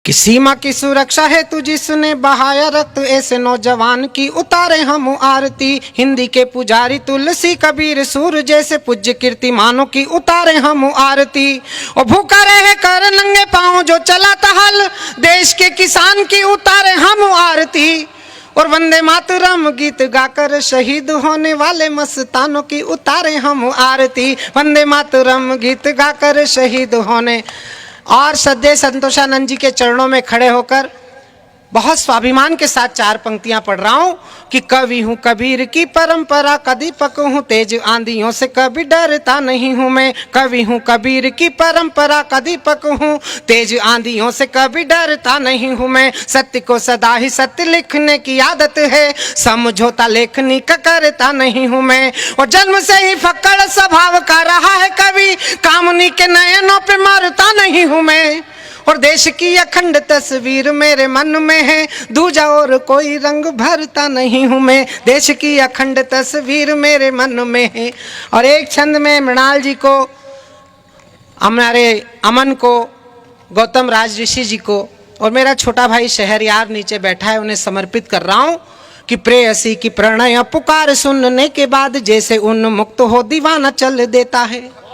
कि सीमा की सुरक्षा है तू जिसने बहाया रक्त, ऐसे नौजवान की उतारे हम आरती। हिंदी के पुजारी तुलसी कबीर सूर जैसे पूज्य कीर्तिमानों की उतारे हम आरती। और भूखा रहे कर नंगे पांव जो चलाता हल, देश के किसान की उतारे हम आरती। और वंदे मातरम गीत गाकर शहीद होने वाले मस्तानों की उतारे हम आरती। वंदे मातरम गीत गाकर शहीद होने। और सद्य संतोषानंद जी के चरणों में खड़े होकर बहुत स्वाभिमान के साथ चार पंक्तियां पढ़ रहा हूं कि कवि हूं कबीर की परंपरा का दीपक हूं, तेज आंधियों से कभी डरता नहीं हूं मैं। कवि हूं कबीर की परंपरा का दीपक हूं, तेज आंधियों से कभी डरता नहीं हूं मैं। सत्य को सदा ही सत्य लिखने की आदत है, समझौता लेखनी का करता नहीं हूं मैं। और जन्म से ही फक्कड़ स्वभाव का रहा है कवि, कामनी के नयनों पे मारता नहीं हूं मैं। और देश की अखंड तस्वीर मेरे मन में है, दूजा और कोई रंग भरता नहीं हूं मैं। देश की अखंड तस्वीर मेरे मन में है। और एक छंद में मृणाल जी को, हमारे अमन को, गौतम राज ऋषि जी को और मेरा छोटा भाई शहरयार नीचे बैठा है, उन्हें समर्पित कर रहा हूं कि प्रेयसी की प्रणय पुकार सुनने के बाद जैसे उन्मुक्त हो दीवाना चल देता है।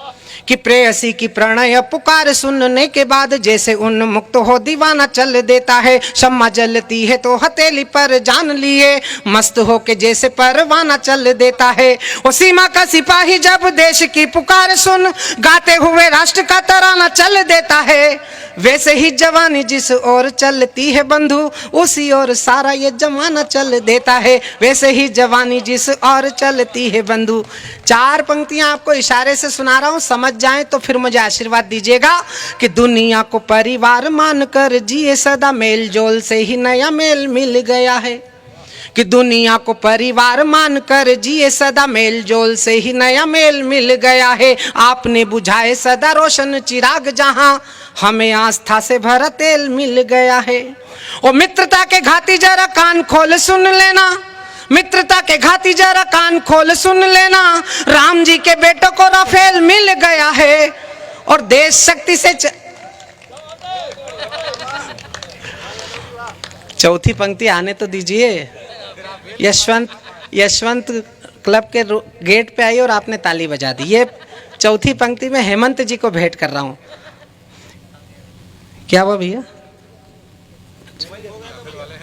कि प्रेयसी की प्रणय पुकार सुनने के बाद जैसे उन्मुक्त हो दीवाना चल देता है। शम्मा जलती है तो हथेली पर जान लिए, मस्त हो के जैसे परवाना चल देता है। वो सीमा का सिपाही जब देश की पुकार सुन, गाते हुए राष्ट्र का तराना चल देता है। वैसे ही जवानी जिस ओर चलती है बंधु, उसी ओर सारा ये जमाना चल देता है। वैसे ही जवानी जिस ओर चलती है बंधु। चार पंक्तियां आपको इशारे से सुना रहा हूं, समझ जाएं तो फिर मुझे आशीर्वाद दीजिएगा। कि दुनिया को परिवार मानकर जिए सदा, मेल जोल से ही नया मेल मिल गया है। कि दुनिया को परिवार मानकर जिए सदा, मेल जोल से ही नया मेल मिल गया है। आपने बुझाए सदा रोशन चिराग जहां, हमें आस्था से भरा तेल मिल गया है। और मित्रता के घाती जरा कान खोल सुन लेना, मित्रता के घाती जरा कान खोल सुन लेना, राम जी के बेटों को राफेल मिल गया है। और देश शक्ति से चौथी पंक्ति आने तो दीजिए। यशवंत क्लब के गेट पे आई और आपने ताली बजा दी। ये चौथी पंक्ति में हेमंत जी को भेंट कर रहा हूं। क्या हुआ भैया,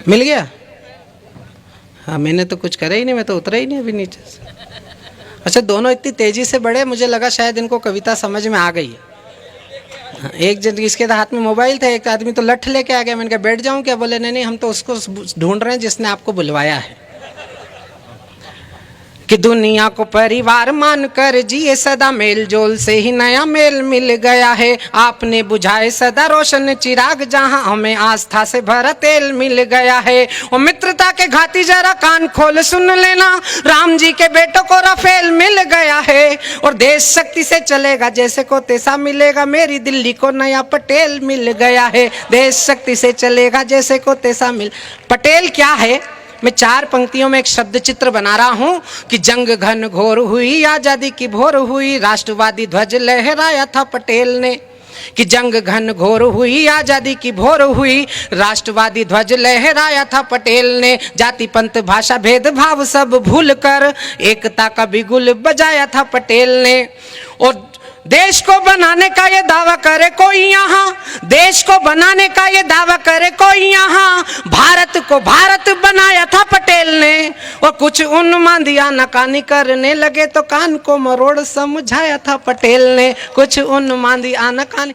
मिल गया? हाँ, मैंने तो कुछ करा ही नहीं, मैं तो उतरा ही नहीं अभी नीचे से। अच्छा, दोनों इतनी तेजी से बढ़े, मुझे लगा शायद इनको कविता समझ में आ गई है। हाँ, एक जन इसके हाथ में मोबाइल था, एक आदमी तो लठ लेके आ गया। मैंने कहा बैठ जाऊं क्या? बोले नहीं नहीं, हम तो उसको ढूंढ रहे हैं जिसने आपको बुलवाया है। कि दुनिया को परिवार मानकर जिए सदा, मेल जोल से ही नया मेल मिल गया है। आपने बुझाए सदा रोशन चिराग जहां, हमें आस्था से भरा तेल मिल गया है। और मित्रता के घाती जरा कान खोल सुन लेना, राम जी के बेटों को राफेल मिल गया है। और देश शक्ति से चलेगा जैसे को तैसा मिलेगा, मेरी दिल्ली को नया पटेल मिल गया है। देश शक्ति से चलेगा जैसे को तैसा मिल। पटेल क्या है? मैं चार पंक्तियों में एक शब्द चित्र बना रहा हूं कि जंग घन घोर हुई, आजादी की भोर हुई, राष्ट्रवादी ध्वज लहराया था पटेल ने। कि जंग घन घोर हुई, आजादी की भोर हुई, राष्ट्रवादी ध्वज लहराया था पटेल ने। जाति पंथ भाषा भेदभाव सब भूल कर, एकता का बिगुल बजाया था पटेल ने। और देश को बनाने का ये दावा करे कोई यहाँ, देश को बनाने का ये दावा करे कोई यहाँ, भारत को भारत बनाया था पटेल ने। और कुछ उन्मादिया नकानी करने लगे तो कान को मरोड़ समझाया था पटेल ने। कुछ उन्मादिया नकानी